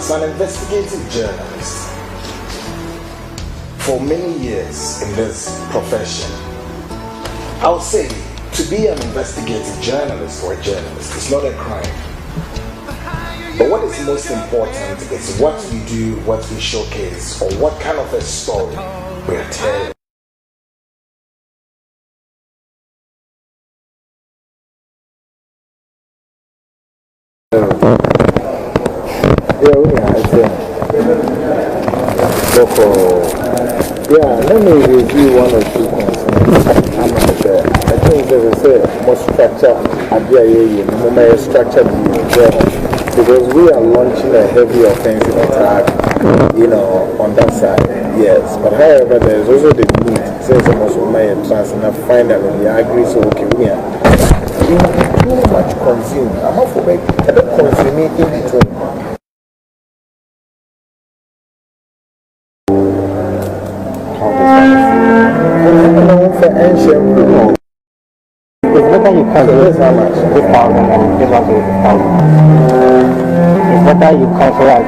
As an investigative journalist, for many years in this profession, I would say to be an investigative journalist or a journalist is not a crime. But what is most important is what we do, what we showcase, or what kind of a story we are telling. Let me review one or two concerns. I think there's a more structure more structured because we are launching a heavy offensive attack, on that side, yes. But however, there's also the need, since almost my trans and I find that when we agree, so okay, we are too much consumed. I'm not for consuming in between. It's better you cancel this how much? 6,000 and this one to 6,000. It's better you cancel out.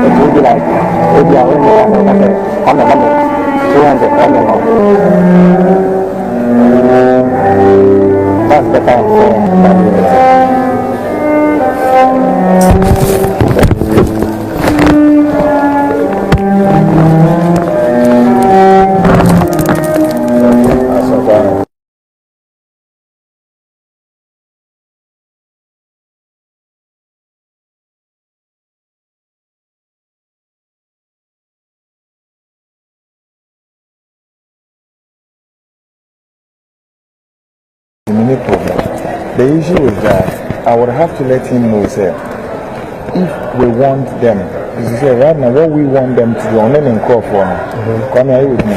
It will be like, if you are only on the number 200 that's better The issue is that I would have to let him know, sir, if we want them, as you say, right now, what we want them to do, on any microphone, come here with me.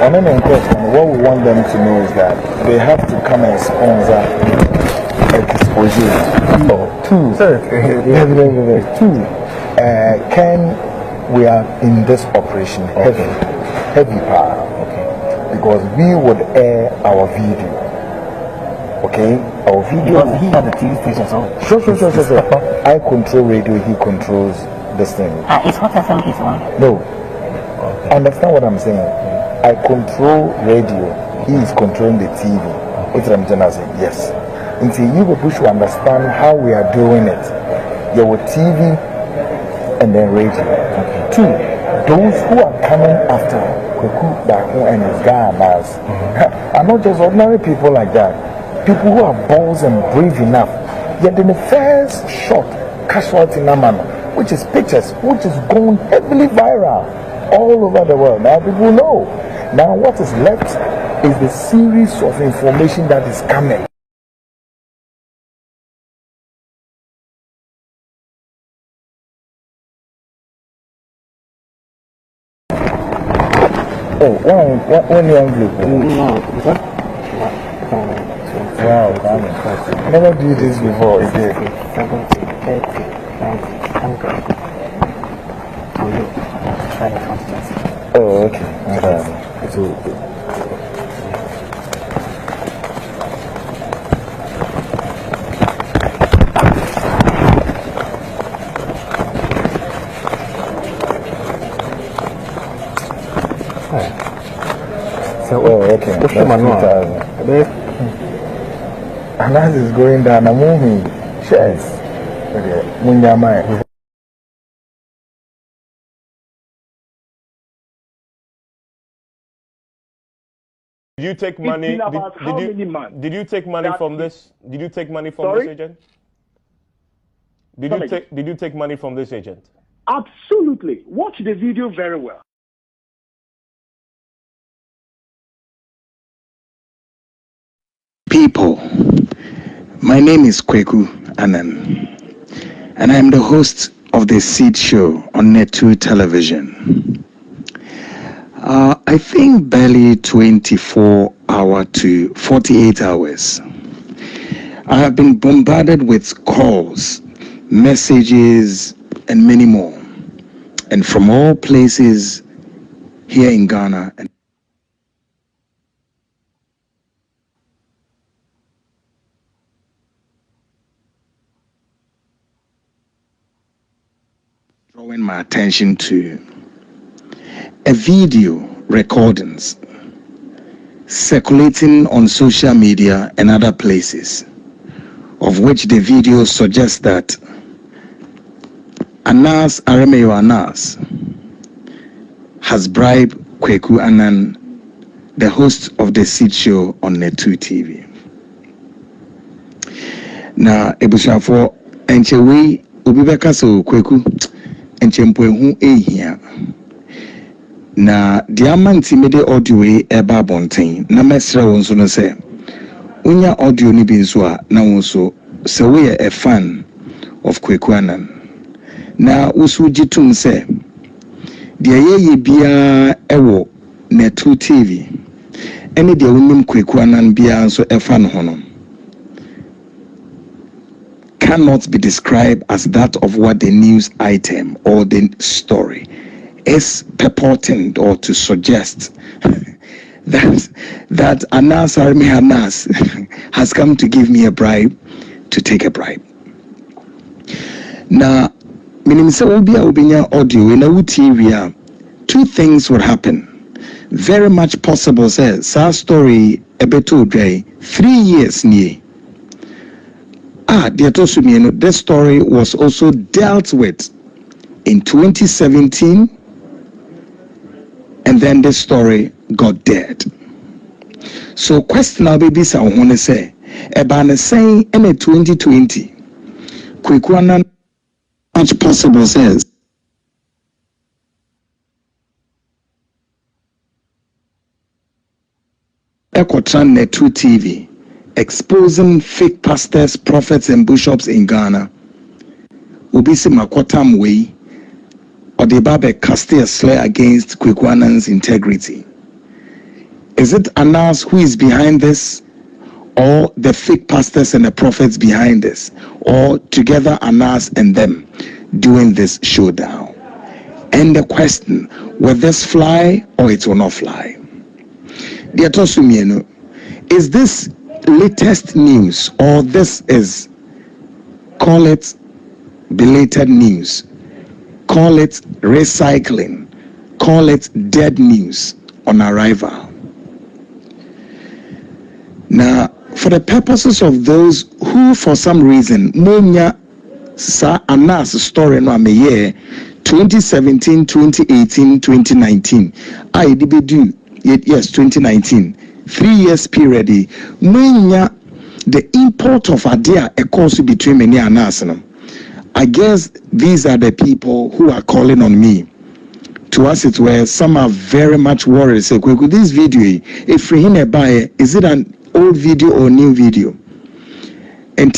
On any microphone, what we want them to know is that they have to come and sponsor exposure. Two, we are in this operation heavy power, because we would air our video. Okay, our video. Because he has a TV station, so. Sure. I control radio, he controls this thing. It's Hot FM is one. No. Understand what I'm saying? I control radio, he is controlling the TV. What I'm saying? Yes. Until you people should understand how we are doing it. Your TV and then radio. Two, those who are coming after Kweku and his Ghanas are not just ordinary people like that. People who are bold and brave enough. Yet in the first shot, casualty number, which is pictures, which is going heavily viral all over the world. Now people know. Now what is left is the series of information that is coming. When you wow, never do this before, is it? 70, 30, 90, 100. Oh, okay. So, okay. And as it's going down, I'm moving. Shares. Okay. Munyamai. Did you take money? Did you take money from this? Did you take money from this agent? Did you take money from this agent? Absolutely. Watch the video very well. People, my name is Kweku Annan, and I am the host of the Seed Show on Net2 television. I think barely 24 hours to 48 hours. I have been bombarded with calls, messages, and many more, and from all places here in Ghana. drawing my attention to a video recordings circulating on social media and other places, of which the video suggests that Anas Aremeyo Anas has bribed Kweku Annan, the host of the Seed Show on Net2 TV. Na ebushafo enchewe obibeka so Kweku enchempwehu ehia na diamant mede audio eba bonten na mesra wonso no se unya audio ni bi nso a na wonso se we a fan of Kweku Annan na usu jitum se de ye bia ewo Net2 TV ene de wonim Kweku Annan bia nso efa no hono cannot be described as that of what the news item or the story is purporting or to suggest that Anas Aremeyo Anas has come to give me a bribe, to take a bribe. Now, minimisa obinya audio in a TV, two things would happen. Very much possible, says our story ebeto dry 3 years near. This story was also dealt with in 2017, and then this story got dead. So question I'll be I want to say about the saying in 2020, Kweku Annan much possible says Ekotran Net2 TV exposing fake pastors, prophets, and bishops in Ghana. Ubisi Makwatam way or the Babe cast a slur against Kweku Annan's integrity. Is it Anas who is behind this, or the fake pastors and the prophets behind this, or together Anas and them doing this showdown? And the question, will this fly or it will not fly? Is this latest news, or this is, call it belated news, call it recycling, call it dead news on arrival? Now, for the purposes of those who for some reason monya sa Anas story no ameye 2017, 2018, 2019 I did do yes 2019 3 years period monya the import of idea a course between many Anas. I guess these are the people who are calling on me to us. It where some are very much worried. Say, Kweku, this video, if we buy, is it an old video or new video? And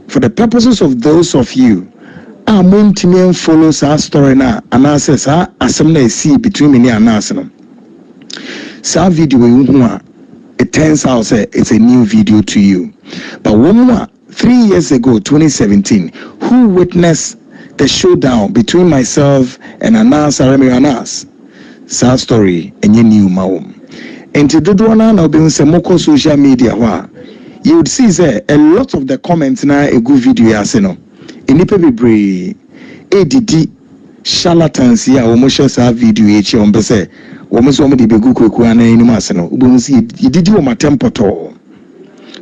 for the purposes of those of you, I'm going to follow our story now, and I says, I see between me and us. So video, it turns out it's a new video to you. But one 3 years ago, 2017, who witnessed the showdown between myself and Anas Aremeyo Anas? Sad story, and you knew Maum. And to do one now being some more social media, you would see a lot of the comments now a good video as you know. In the ADD charlatans here, almost a video each on Besse, almost one of the big Kweku Annan in Masano. You did you my temper tall.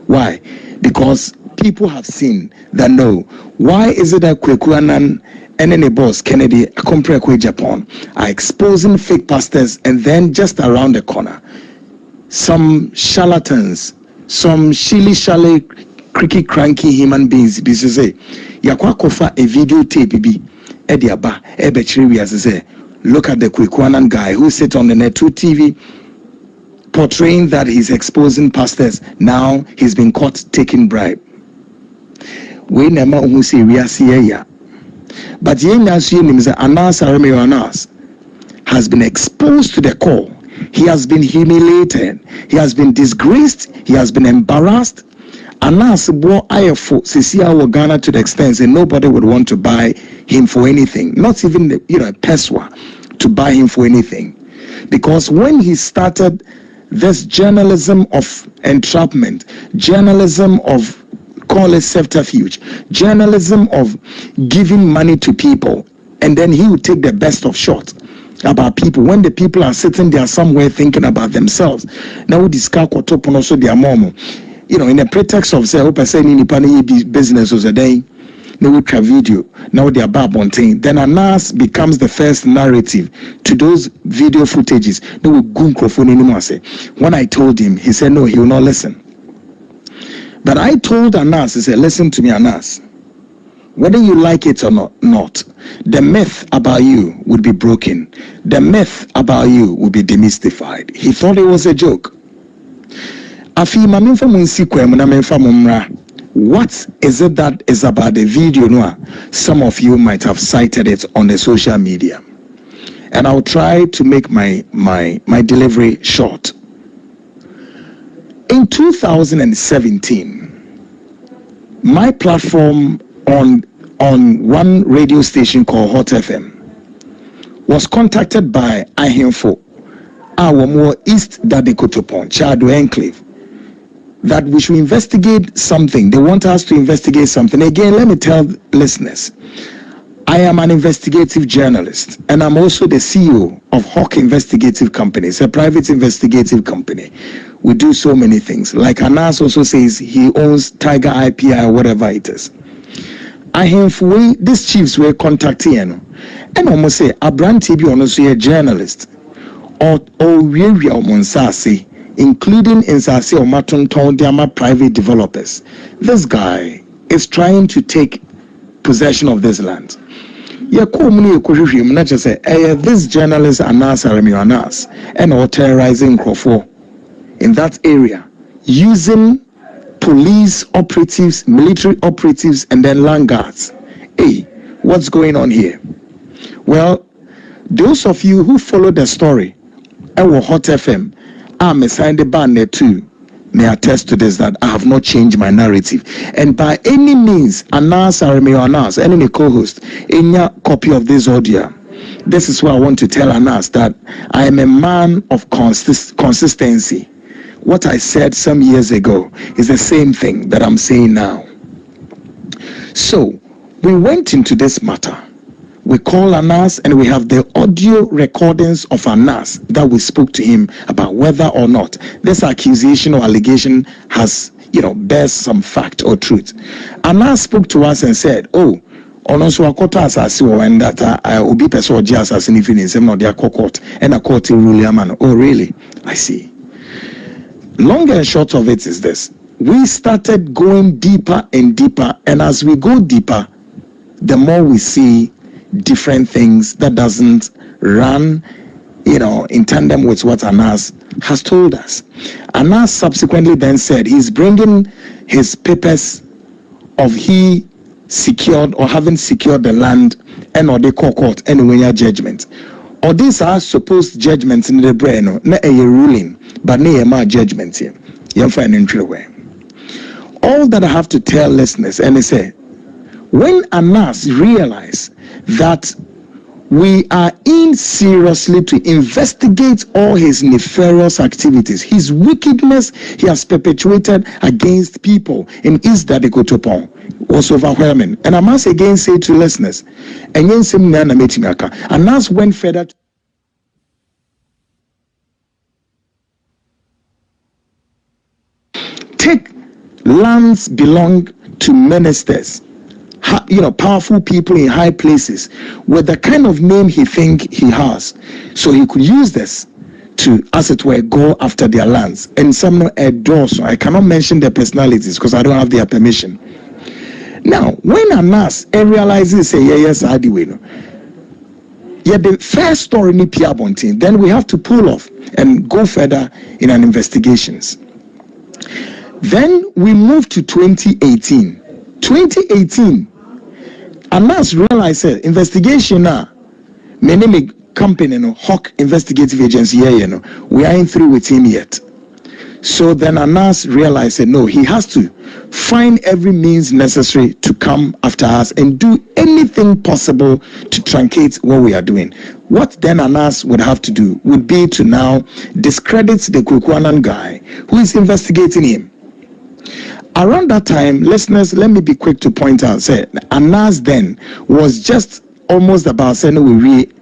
Why? Because people have seen that no. Why is it that Kweku Annan and any boss Kennedy, a compare Japan, are exposing fake pastors, and then just around the corner, some charlatans, some shilly cricky cranky human beings, this is a yakwa kofa a videotape be ediaba ebechiri as say, look at the Kweku Annan guy who sits on the Net2 TV portraying that he's exposing pastors. Now he's been caught taking bribe. We never who say we are here. But Anas Aremeyo Anas has been exposed to the core. He has been humiliated. He has been disgraced. He has been embarrassed. Anas bought IFO Sisia Ghana to the extent that nobody would want to buy him for anything. Not even a peswa to buy him for anything. Because when he started this journalism of entrapment, journalism of call it subterfuge, journalism of giving money to people and then he would take the best of shot about people when the people are sitting there somewhere thinking about themselves. Now we discuss what top also their mom, in the pretext of say business was a day. Now we try video. Now they are bad on thing. Then Anas becomes the first narrative to those video footages. Now we go microphone anymore. Say when I told him, he said no, he will not listen. But I told Anas, he said, listen to me, Anas. Whether you like it or not, the myth about you would be broken. The myth about you would be demystified. He thought it was a joke. What is it that is about the video? No, some of you might have cited it on the social media. And I'll try to make my delivery short. In 2017, my platform on one radio station called Hot FM was contacted by Ahemfo, our East Dadekotopon, Chado Enclave, that we should investigate something. They want us to investigate something. Again, let me tell listeners, I am an investigative journalist, and I'm also the CEO of Hawk Investigative Company. It's a private investigative company. We do so many things. Like Anas also says, he owns Tiger IPI or whatever it is. These chiefs were contacting, and almost say, Abranti be honestly a journalist, or Monsasi, including in Sasi or Matonton, they are private developers. This guy is trying to take possession of this land. This journalist Anas Anas and all terrorizing Crawford in that area using police operatives, military operatives, and then land guards. Hey, what's going on here? Well, those of you who follow the story, our Hot FM, I'm assigned the band there too. May attest to this that I have not changed my narrative. And by any means, Anas, any co-host, any copy of this audio, this is what I want to tell Anas, that I am a man of consistency. What I said some years ago is the same thing that I'm saying now. So, we went into this matter. We call Anas and we have the audio recordings of Anas that we spoke to him about whether or not this accusation or allegation has, bears some fact or truth. Anas spoke to us and said, oh, also and that will be person assassin if you not their court and a court rule man. Oh, really? I see. Long and short of it is this. We started going deeper and deeper, and as we go deeper, the more we see different things that doesn't run, in tandem with what Anas has told us. Anas subsequently then said he's bringing his papers of he secured or haven't secured the land and or the court anywhere judgment. Or these are supposed judgments in the brain, not a ruling, but not a judgment here. You'll find in true way. All that I have to tell listeners, and they say, when Anas realized that we are in seriously to investigate all his nefarious activities, his wickedness he has perpetuated against people in East Dadekotopon was overwhelming. And I must again say to listeners, Anas went further. Take lands belong to ministers, powerful people in high places with the kind of name he think he has, so he could use this to, as it were, go after their lands. And some endorse. I cannot mention their personalities because I don't have their permission. Now, when Anas realizes, say yes, I do. Yeah, the first story ni Pia Bontin, then we have to pull off and go further in an investigations. Then we move to 2018. 2018, Anas realized investigation now. Many company, Hawk Investigative Agency, we aren't through with him yet. So then Anas realized no, he has to find every means necessary to come after us and do anything possible to truncate what we are doing. What then Anas would have to do would be to now discredit the Kweku Annan guy who is investigating him. Around that time, listeners, let me be quick to point out, say, Anas then was just almost about saying we read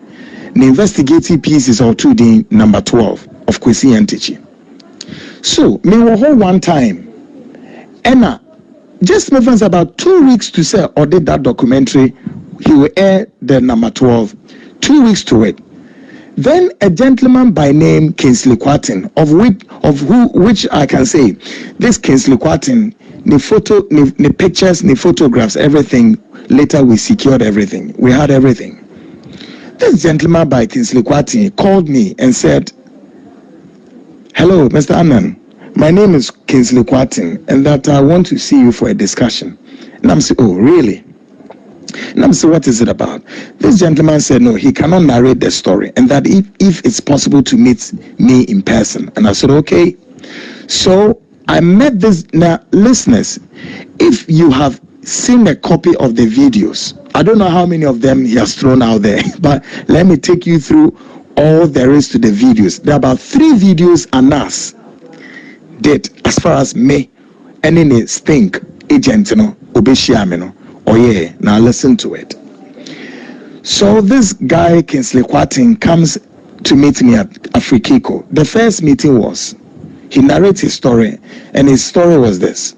the investigative pieces or two the number 12 of Kweku Annan. So me were one time, and just moving about 2 weeks to say or did that documentary, he will air the number 12, 2 weeks to it. Then a gentleman by name Kingsley Kwatin, which I can say, this Kingsley Kwatin, the pictures, the photographs, everything. Later we secured everything. We had everything. This gentleman by Kingsley Kwatin called me and said, "Hello, Mr. Annan. My name is Kingsley Kwatin, and that I want to see you for a discussion." And I'm saying, "Oh, really?" And I'm saying, "What is it about?" This gentleman said, "No, he cannot narrate the story, and that if it's possible to meet me in person." And I said, "Okay." So I met this. Now, listeners, if you have seen a copy of the videos, I don't know how many of them he has thrown out there, but let me take you through all there is to the videos. There are about 3 videos Anas did as far as me and in a stink agent, Obeshiamino. Oh yeah, now listen to it. So this guy Kingsley Kwatin comes to meet me at Afrikiko. The first meeting was, he narrates his story, and his story was this.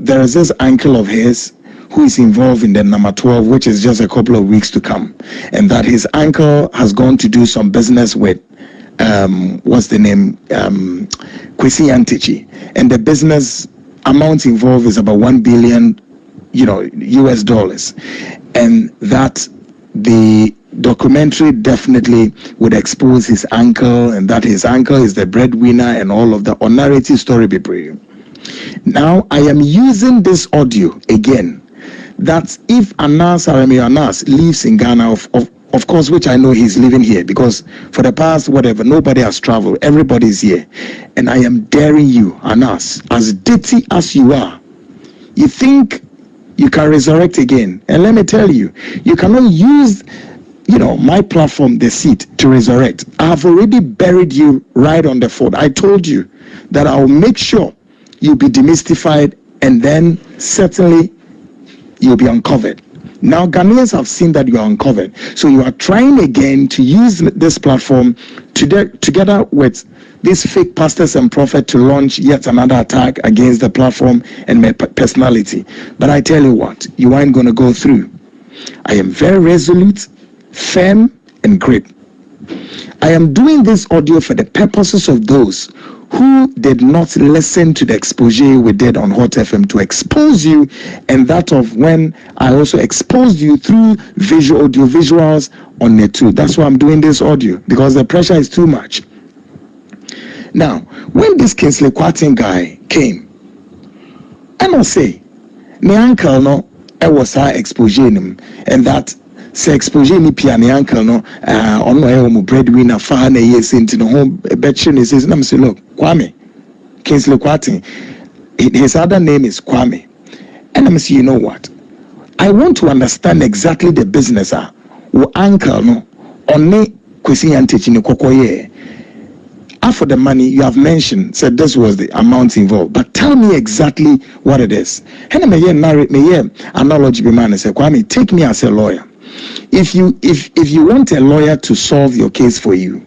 There is this uncle of his who is involved in the number 12, which is just a couple of weeks to come, and that his uncle has gone to do some business with what's the name, Kweku Annan, and the business amount involved is about $1 billion, US dollars, and that the documentary definitely would expose his uncle, and that his uncle is the breadwinner, and all of the narrative story be brave. Now I am using this audio again, that if Anas lives in Ghana, of course, which I know he's living here, because for the past whatever, nobody has traveled, everybody's here, and I am daring you, Anas, as dirty as you are, you think you can resurrect again. And let me tell you, you cannot use my platform, the seat, to resurrect. I have already buried you right on the foot. I told you that I'll make sure you'll be demystified, and then certainly you'll be uncovered. Now Ghanaians have seen that you are uncovered, so you are trying again to use this platform together with these fake pastors and prophets to launch yet another attack against the platform and my personality. But I tell you what, you aren't going to go through. I am very resolute, firm, and grip. I am doing this audio for the purposes of those who did not listen to the exposure we did on Hot FM to expose you, and that of when I also exposed you through audio visuals on Net2. That's why I'm doing this audio, because the pressure is too much. Now, when this Kingsley Kwatin guy came, I must say, my uncle was our exposure him, and that say exposure ni pia ne uncle ono breadwinner fa na yes into no home betche ne says na me say, look, Kwame Kingsley Kwatin, his other name is Kwame, and I'm say, you know what, I want to understand exactly the business wo uncle no onne Kweku Annan kokoye. For the money you have mentioned, said this was the amount involved, but tell me exactly what it is. And me analogy be man say, Kwame, take me as a lawyer. If you want a lawyer to solve your case for you,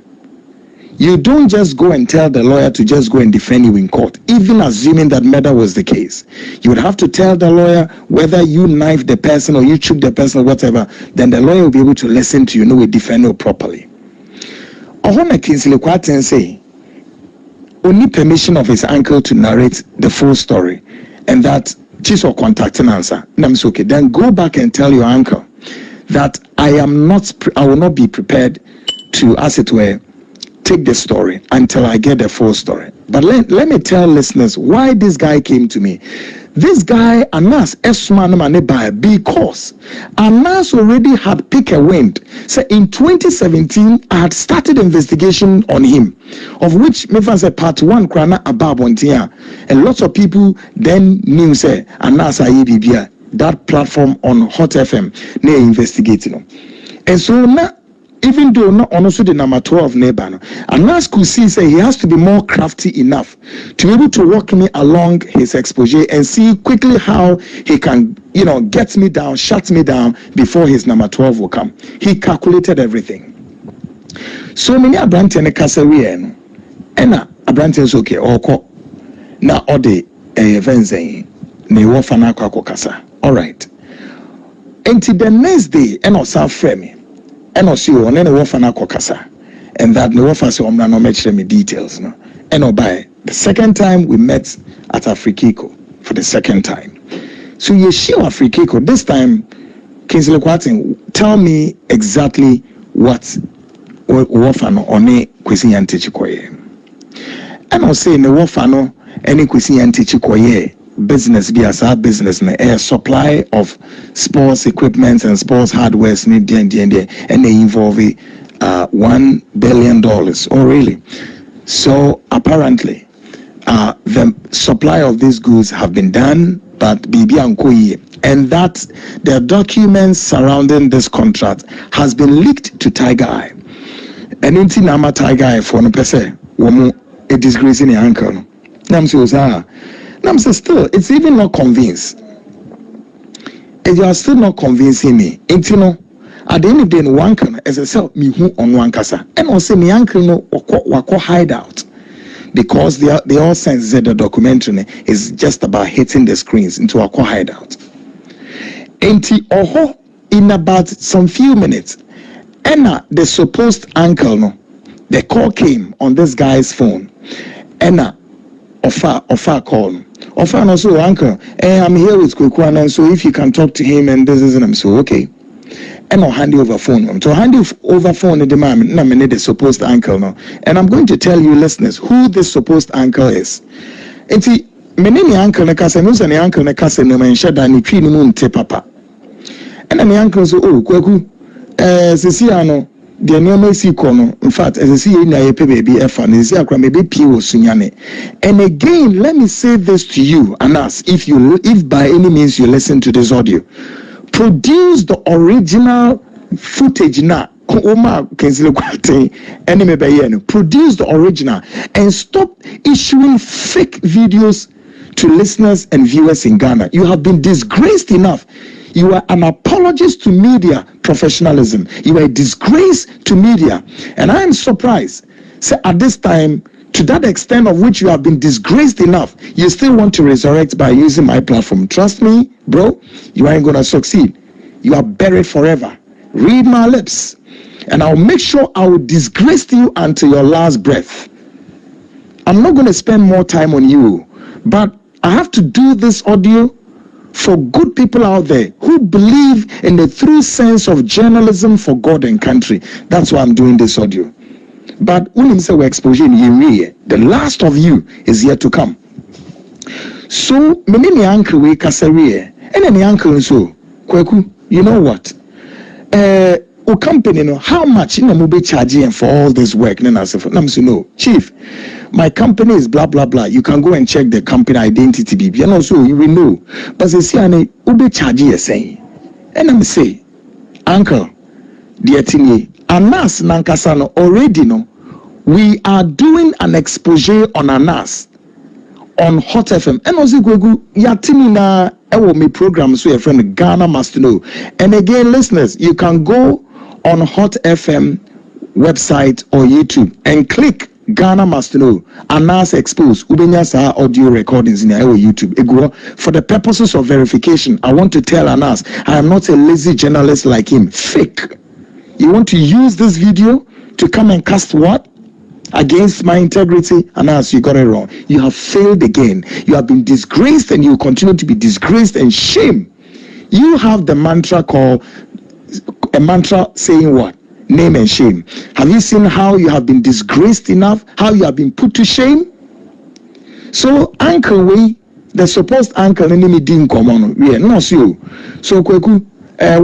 you don't just go and tell the lawyer to just go and defend you in court, even assuming that murder was the case. You would have to tell the lawyer whether you knifed the person or you choked the person or whatever. Then the lawyer will be able to listen to you, we defend you properly. Ohona Kingsley Kwatin say, only permission of his uncle to narrate the full story, and that she's or contacting answer. Okay, then go back and tell your uncle that I will not be prepared to, as it were, take the story until I get the full story. But let me tell listeners why this guy came to me. This guy, Anas, because Anas already had picked a wind. So in 2017, I had started investigation on him, of which me say part 1 krana abab ontia. And lots of people then knew say Anas Ayebibia, that platform on Hot FM, they investigating him. And so now even though not also the number 12 neighbor, Anas could see say he has to be more crafty enough to be able to walk me along his exposure and see quickly how he can, get me down, shut me down before his number 12 will come. He calculated everything. So many Abranti and Casawian, and Abranti is okay, or now all the events ne wofana kwa kasa. All right. Until the next day, and also frame me. And also, and then wofana kwa kasa. And that no wofa so I'm not mention me details. No. And by the second time we met at Afrikiko for the second time. So you show Afrikiko this time. Kingsley Kwatin, tell me exactly what wofano one kwesi yantichi koye. And I'll say the wofano any kwesi yantichi koye business be as our business na supply of sports equipment and sports hardware and they involve $1 billion. Oh really? So apparently the supply of these goods have been done, but bibi ankoye, and that the documents surrounding this contract has been leaked to Tiger Eye. And in Nama Tiger Eye for no pese woman a disgracing your uncle. Nam so still it's even not convinced. And you are still not convincing me. At the end of the day, one can as I said me who on one casa. And also my uncle no wako hideout. Because they all sense that the documentary is just about hitting the screens into a hideout. In about some few minutes, the supposed uncle, the call came on this guy's phone. Offer call. Offer and also uncle, I'm here with Kweku Annan, so if you can talk to him and this and I'm so okay. And I'll hand you over phone. So hand you over phone at the moment. No, I need the supposed uncle now. And I'm going to tell you listeners who this supposed uncle is. And see, many uncle na kasa no say uncle na kasa no man shada ni twi ni mu nte papa. And my uncle so Kweku sisi ano de nneema si ko no. In fact, sisi ye na ye pe baby efa na sisi akra me be pie wo sunyane. And again, let me say this to you and us, if by any means you listen to this audio, produce the original footage now. Produce the original and stop issuing fake videos to listeners and viewers in Ghana. You have been disgraced enough. You are an apologist to media professionalism. You are a disgrace to media. And I am surprised. So at this time, to that extent of which you have been disgraced enough, you still want to resurrect by using my platform. Trust me, bro, you ain't going to succeed. You are buried forever. Read my lips. And I'll make sure I will disgrace you until your last breath. I'm not going to spend more time on you, but I have to do this audio for good people out there who believe in the true sense of journalism for God and country. That's why I'm doing this audio. But when we say we're exposing you, the last of you is yet to come. So, many uncle we kasariye, and any uncle so Kweku, you know what? O company no how much in a be charging for all this work? No, chief, my company is blah blah blah. You can go and check the company identity, BB, and also you will know. But they say ane ube charging a saying, and I'm say, uncle, dear Tini, Anas Nankasano already know we are doing an expose on Anas on Hot FM. And also Kweku yatini na ewo me program so your friend Ghana must know. And again, listeners, you can go on Hot FM website or YouTube and click Ghana must know Anas expose Ubenya audio recordings in our YouTube. For the purposes of verification, I want to tell Anas I am not a lazy journalist like him. Fake. You want to use this video to come and cast what? Against my integrity? Anas, you got it wrong. You have failed again. You have been disgraced and you will continue to be disgraced and shame. You have the mantra called, a mantra saying what? Name and shame. Have you seen how you have been disgraced enough? How you have been put to shame? So, Uncle Way, the supposed uncle, enemy didn't come on. Yeah, no, so Kweku,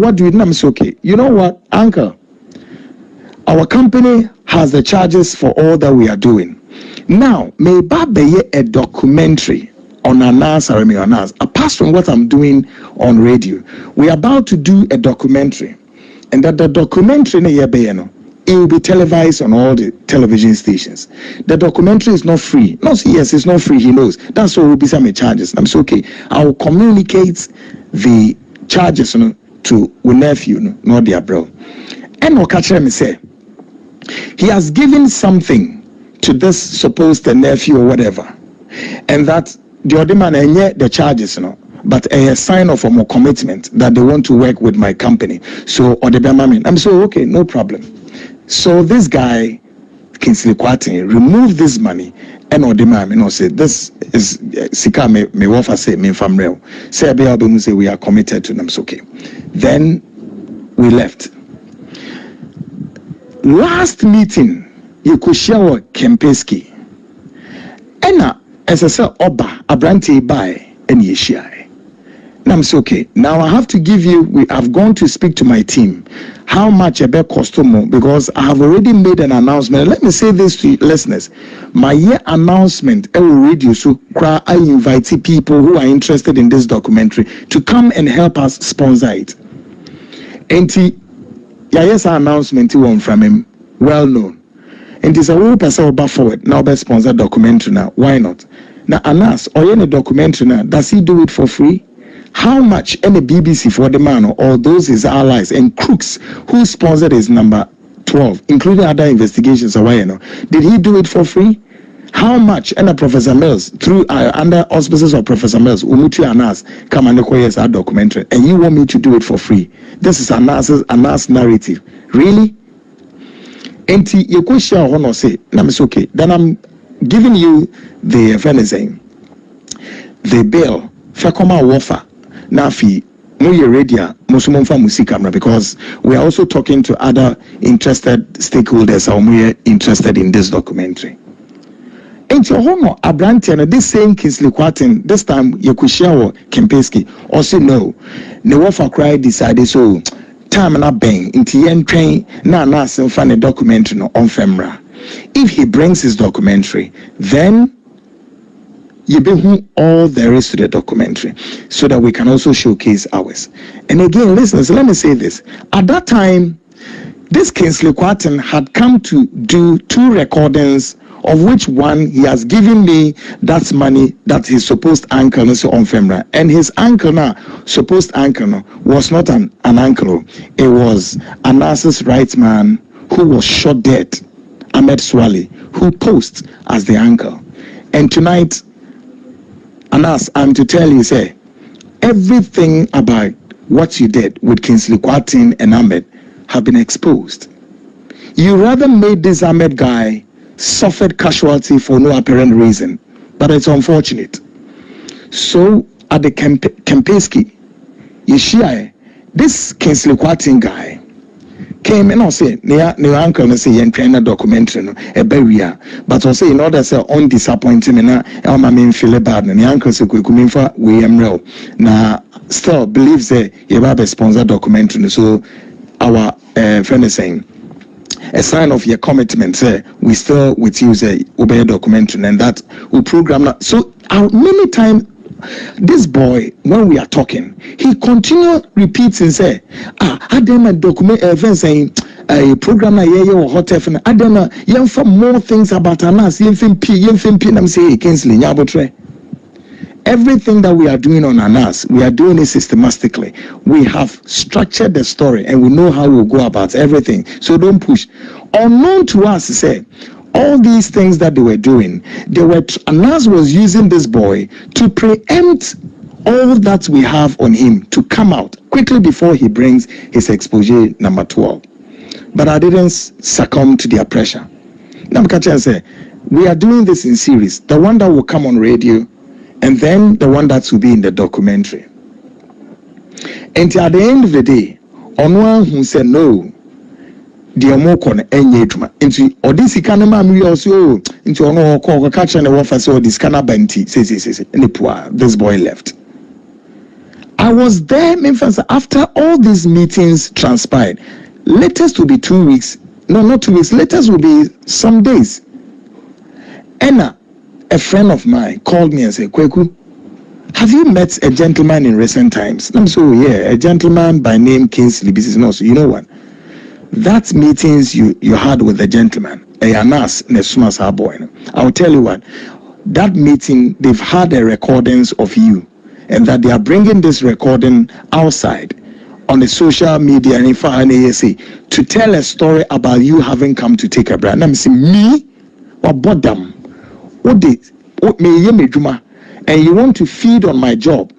what do you know? It's okay. You know what, Uncle? Our company has the charges for all that we are doing. Now, may be a documentary on Anas, apart from what I'm doing on radio. We are about to do a documentary. And that the documentary it will be televised on all the television stations. The documentary is not free. No, yes, it's not free. He knows. That's why will be some charges. I'm so okay. I will communicate the charges to my nephew, not their bro. And no catch me say he has given something to this supposed nephew or whatever, and that the other man and yet the charges, but a sign of a more commitment that they want to work with my company. So or the Bamamin, I'm so okay, no problem. So this guy, Kingsley Kweku, remove this money and or the man, say this is Sika me wafa say me from real. Say Abiyabe say we are committed to them. So okay. Then we left. Last meeting, you could share Kempeski. Ena as I said Oba Abranti by and Yeshia. Now I'm so okay. Now I have to give you. I've gone to speak to my team. How much a better customer, because I have already made an announcement. Let me say this to listeners. My year announcement I will radio, so I invite people who are interested in this documentary to come and help us sponsor it. And yes, our announcement one from him, well known. And it's a whole person about forward now be sponsor documentary now. Why not? Now Anas or any documentary now, does he do it for free? How much any BBC for the man or those his allies and crooks who sponsored his number 12, including other investigations, did he do it for free? How much and Professor Mills through under auspices of Professor Mills, Umutu Anas come and acquire our documentary, and you want me to do it for free? This is Anas narrative, really? And you could share or say, no, it's okay. Then I'm giving you the saying the bill Fakoma Wafa. Nafi, Muye Radio, Musumumfa Musikam, because we are also talking to other interested stakeholders who are interested in this documentary. And your hono Abrantian, this same Kingsley Kweku, this time you could share Kempeski, also no, the Wafa cry decided so time na bang into yen train na some funny documentary on Femra. If he brings his documentary, then you be who all there is to the documentary so that we can also showcase ours. And again, listeners, let me say this. At that time, this Kingsley Kweku had come to do 2 recordings, of which one he has given me that money that his supposed uncle is on Femra. And his uncle now, supposed uncle, was not an uncle. It was Anas's right man who was shot dead, Ahmed Swali, who posed as the uncle. And tonight, Anas, I'm to tell you, say, everything about what you did with Kingsley Kweku and Ahmed have been exposed. You rather made this Ahmed guy suffered casualty for no apparent reason, but it's unfortunate. So at the Kempeski, this Kingsley Kweku guy came and say, "Your uncle na say yen train a documentary no e beria, but also in order say on disappointment na e ma me feel bad na uncle say Kweku me fa we am real na still believes say you have a sponsor documentary, so our friend is saying a sign of your commitment, say we still with you say obey documentary and that we program that. So many times this boy, when we are talking, he continue repeats and say, I done a document event saying a program na or hot F, I done young for more things about Anas, I'm say Kingsley Nyabotre. Everything that we are doing on Anas, we are doing it systematically. We have structured the story and we know how we'll go about everything. So don't push. Unknown to us, say, all these things that they were doing, Anas was using this boy to preempt all that we have on him to come out quickly before he brings his exposure number 12. But I didn't succumb to their pressure. Now, I say, we are doing this in series. The one that will come on radio, and then the one that will be in the documentary. And at the end of the day, on one who said no, the more con engagement into or this can we also into on call catch and offer so this can benti says and the poor this boy left. I was there Memphis after all these meetings transpired. Latest will be 2 weeks. No, not 2 weeks. Latest will be some days. Anna, a friend of mine, called me and said, Kweku, have you met a gentleman in recent times? I'm so yeah, a gentleman by name Kingsley. This is not so. You know what? that meetings you had with the gentleman, Anas Nesuma boy. I'll tell you what, that meeting, they've had the recordings of you, and that they are bringing this recording outside on the social media and in fact ASA to tell a story about you having come to take a brand. I'm saying me or bodam, what me and you want to feed on my job,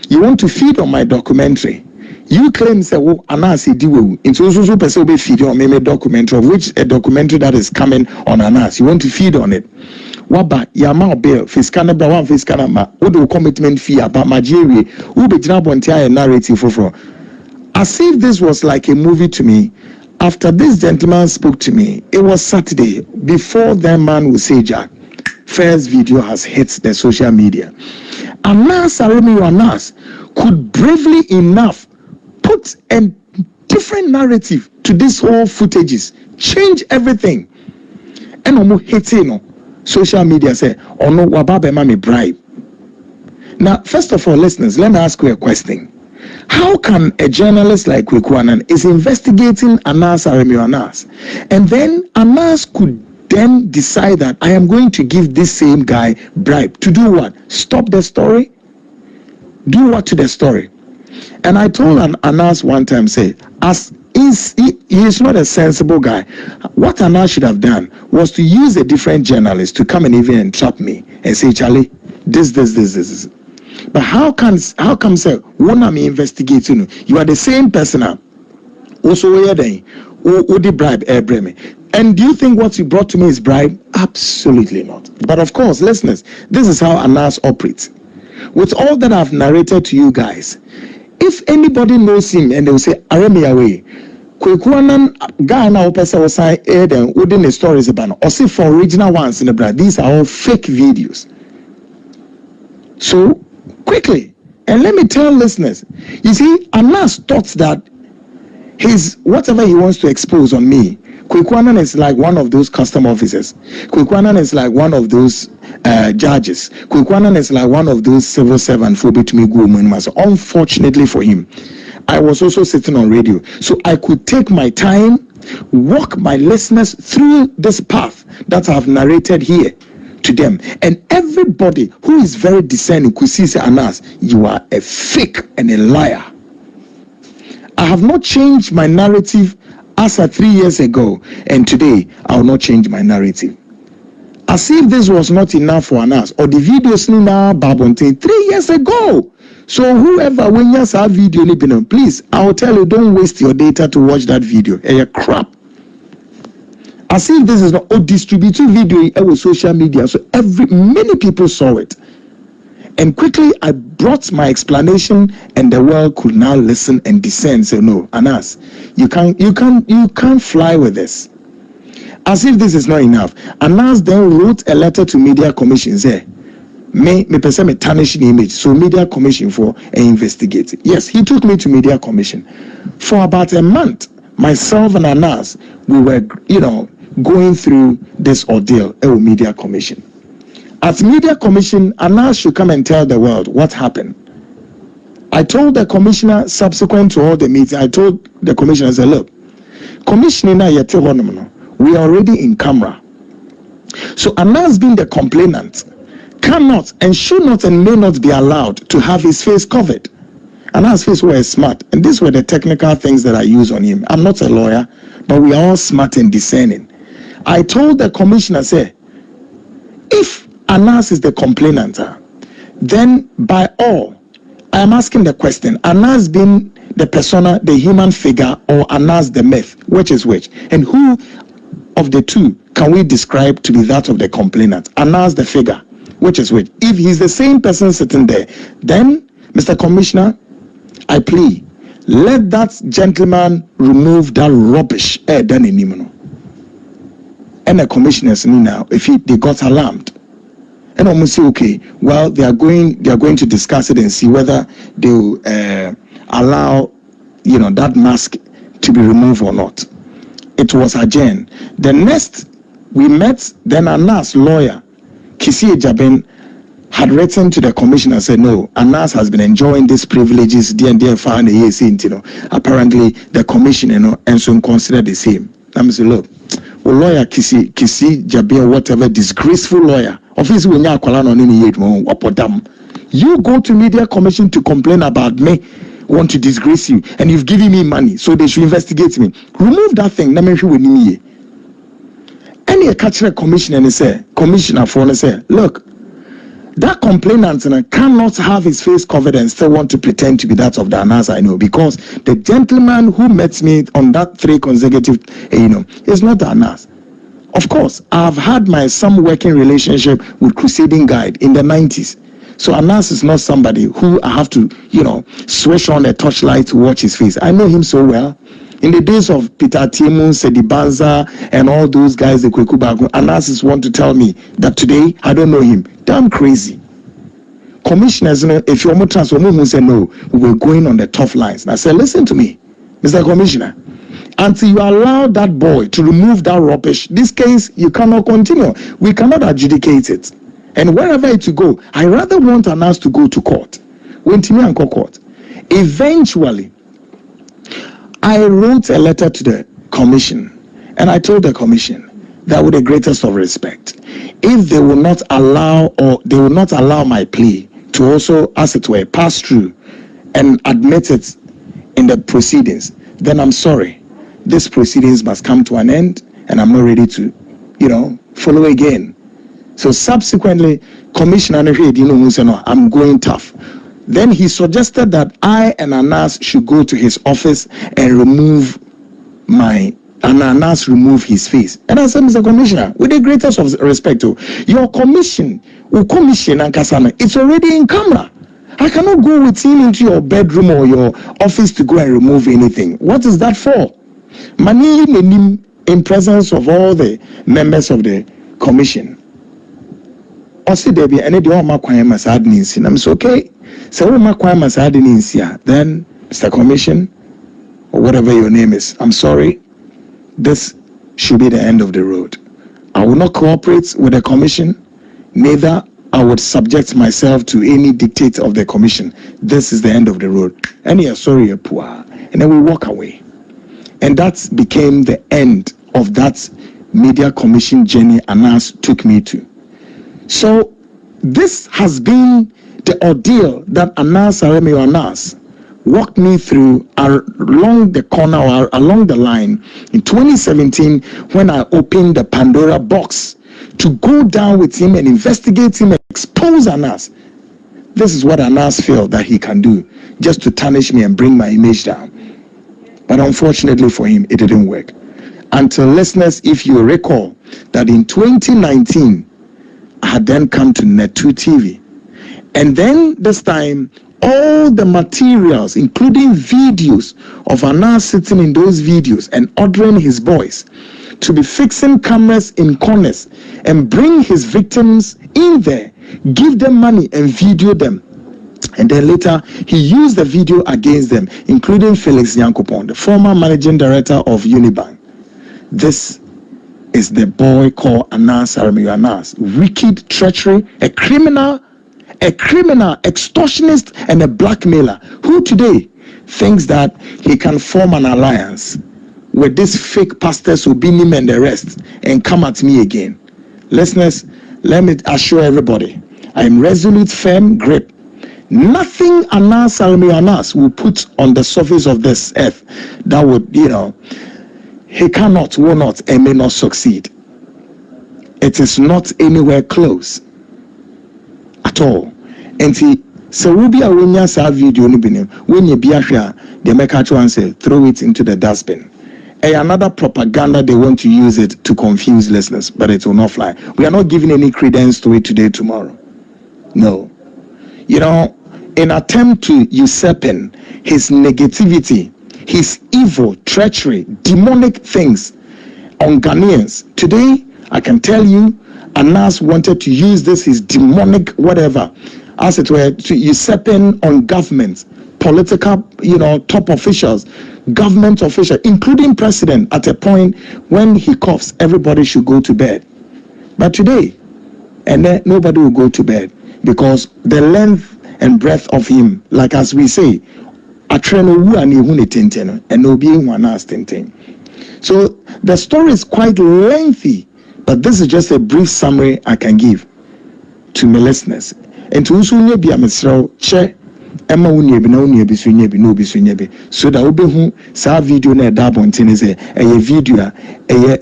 you want to feed on my documentary. You claim say Anas Idiwo into also person be feed on me documentary, of which a documentary that is coming on Anas. You want to feed on it. Waba yama bill fiskana bra one fiskana ma odo commitment fee about Majiri who be jina bontia narrative for. As if this was like a movie to me. After this gentleman spoke to me, it was Saturday before that man would say Jack. First video has hit the social media. Anas could bravely enough put a different narrative to this whole footages, change everything. And omo hate social media say, oh no, wababe mami bribe. Now, first of all, listeners, let me ask you a question. How can a journalist like Kweku Annan is investigating Anas Aremi Anas, and then Anas could then decide that I am going to give this same guy bribe to do what? Stop the story? Do what to the story? And I told Anas one time, say, he is not a sensible guy. What Anas should have done was to use a different journalist to come and even entrap me and say, Charlie, this. But how come say when I'm investigating you are the same person now? Also where then who the bribe me? And do you think what you brought to me is bribe? Absolutely not. But of course, listeners, this is how Anas operates. With all that I've narrated to you guys, if anybody knows him and they will say, Aremi away, Kweku Annan guy now person was saying then within the stories about or see for original ones in the brand. These are all fake videos. So quickly, and let me tell listeners, you see, Anas thought that his whatever he wants to expose on me, Kweku Annan is like one of those custom officers. Kweku Annan is like one of those judges. Kweku Annan is like one of those civil servants for between me. So unfortunately for him, I was also sitting on radio, so I could take my time, walk my listeners through this path that I've narrated here to them. And everybody who is very discerning could see, say, Anas, you are a fake and a liar. I have not changed my narrative as of 3 years ago, and today I will not change my narrative. As if this was not enough for Anas, or the videos now Babonte 3 years ago. So whoever when you saw video, please, I will tell you, don't waste your data to watch that video. Crap. As if this is not distributed video on social media, so many people saw it. And quickly I brought my explanation, and the world could now listen and discern. Say, no, Anas, you can't fly with this. As if this is not enough, Anas then wrote a letter to Media Commission. Say, me person me tarnish the image, so Media Commission for investigate. Yes, he took me to Media Commission for about a month. Myself and Anas, we were, going through this ordeal at Media Commission. At Media Commission, Anas should come and tell the world what happened. I told the commissioner subsequent to all the meetings, I told the commissioner, I said, look, commissioner, we are already in camera. So Anas being the complainant cannot and should not and may not be allowed to have his face covered. Anas' face was smart, and these were the technical things that I use on him. I'm not a lawyer, but we are all smart and discerning. I told the commissioner, say, if Anas is the complainant, then by all, I am asking the question, Anas being the persona, the human figure, or Anas the myth, which is which? And who of the two can we describe to be that of the complainant? Anas the figure, which is which? If he's the same person sitting there, then, Mr. Commissioner, I plead, let that gentleman remove that rubbish done in him. And the commissioners now, if they got alarmed, and almost say, okay, well, they are going to discuss it and see whether they will allow, that mask to be removed or not. It was adjourned. The next we met, then Anas lawyer, Kisi Jaben, had written to the commission and said, no, Anas has been enjoying these privileges, apparently the commission, and so consider the same. I'm saying, look, lawyer Kisi Jabia, whatever, disgraceful lawyer, office when you go to media commission to complain about me, want to disgrace you, and you've given me money, so they should investigate me. Remove that thing. Any catcher commissioner and say, commissioner for say, look, that complainant cannot have his face covered and still want to pretend to be that of the Anas I know, because the gentleman who met me on that 3 consecutive, is not the Anas. Of course, I've had some working relationship with Crusading Guide in the 90s. So Anas is not somebody who I have to, switch on a torchlight to watch his face. I know him so well. In the days of Peter Timu, Sedi Banza, and all those guys, the Kweku Bagu, Anas want to tell me that today I don't know him. Damn crazy. Commissioners, if you're more transformed, who say no, we're going on the tough lines. And I said, listen to me, Mr. Commissioner. Until you allow that boy to remove that rubbish, this case, you cannot continue. We cannot adjudicate it. And wherever it to go, I rather want Anas to go to court. When Timmy and court. Eventually, I wrote a letter to the commission, and I told the commission that with the greatest of respect, if they will not allow my plea to also, as it were, pass through and admit it in the proceedings, then I'm sorry. These proceedings must come to an end, and I'm not ready to, follow again. So subsequently, Commissioner, I'm going tough. Then he suggested that I and Anas should go to his office and remove Anas remove his face. And I said, Mr. Commissioner, with the greatest of respect, your commission, it's already in camera. I cannot go with him into your bedroom or your office to go and remove anything. What is that for? Money in presence of all the members of the commission. Also, there be any I'm okay. So then, Mr. Commission, or whatever your name is, I'm sorry, this should be the end of the road. I will not cooperate with the commission, neither I would subject myself to any dictate of the commission. This is the end of the road. And yeah, sorry, you're poor. And then we walk away. And that became the end of that media commission journey Anas took me to. So this has been the ordeal that Anas walked me through along the corner or along the line in 2017 when I opened the Pandora box to go down with him and investigate him and expose Anas. This is what Anas felt that he can do, just to tarnish me and bring my image down. But unfortunately for him, it didn't work. Until, listeners, if you recall that in 2019, I had then come to Net2 TV. And then this time, all the materials, including videos of Anas sitting in those videos and ordering his boys to be fixing cameras in corners and bring his victims in there, give them money and video them. And then later, he used the video against them, including Felix Yankopon, the former managing director of Unibank. This is the boy called Anas Anas. Wicked treachery, a criminal, extortionist, and a blackmailer who today thinks that he can form an alliance with these fake pastors Obinim and the rest and come at me again. Listeners, let me assure everybody, I am resolute, firm grip. Nothing Anas will put on the surface of this earth that would, he cannot, will not, and may not succeed. It is not anywhere close at all. And so we be a winner video when you be a they make a say throw it into the dustbin. Another propaganda, they want to use it to confuse listeners, but it will not fly. We are not giving any credence to it today, tomorrow. No. In attempt to usurping his negativity, his evil, treachery, demonic things on Ghanaians. Today, I can tell you, Anas wanted to use this, his demonic whatever, as it were, to usurping on government, political, top officials, government officials, including president, at a point when he coughs, everybody should go to bed. But today, and then nobody will go to bed. because the length and breadth of him, like as we say, a trainer who and no being one as tintin. So the story is quite lengthy, but this is just a brief summary I can give to my listeners. And to also be a mesro che Emma unyebi na unyebi sunyebi no bi sunyebi, so that obehu sa video na da bonten is a video a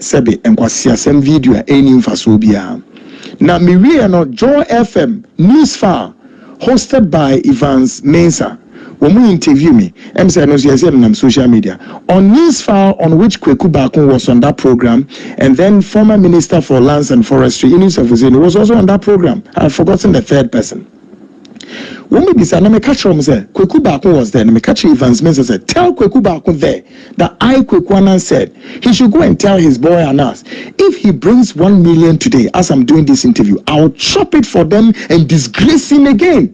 sebe enkwasi asem video a eni mfaso bia. Na me we no Joy FM news file hosted by Evans Mensah. When we interview me, I'm saying on social media on news file on which Kweku Bakun was on that program, and then former Minister for Lands and Forestry Eunice Afuseni was also on that program. I've forgotten the third person. When we decided, me catch him say Kweku Bakun was there. Me catch Evans Mensah said, tell Kweku Bakun there that Kweku Annan said he should go and tell his boy and us, if he brings 1 million today, as I'm doing this interview, I'll chop it for them and disgrace him again.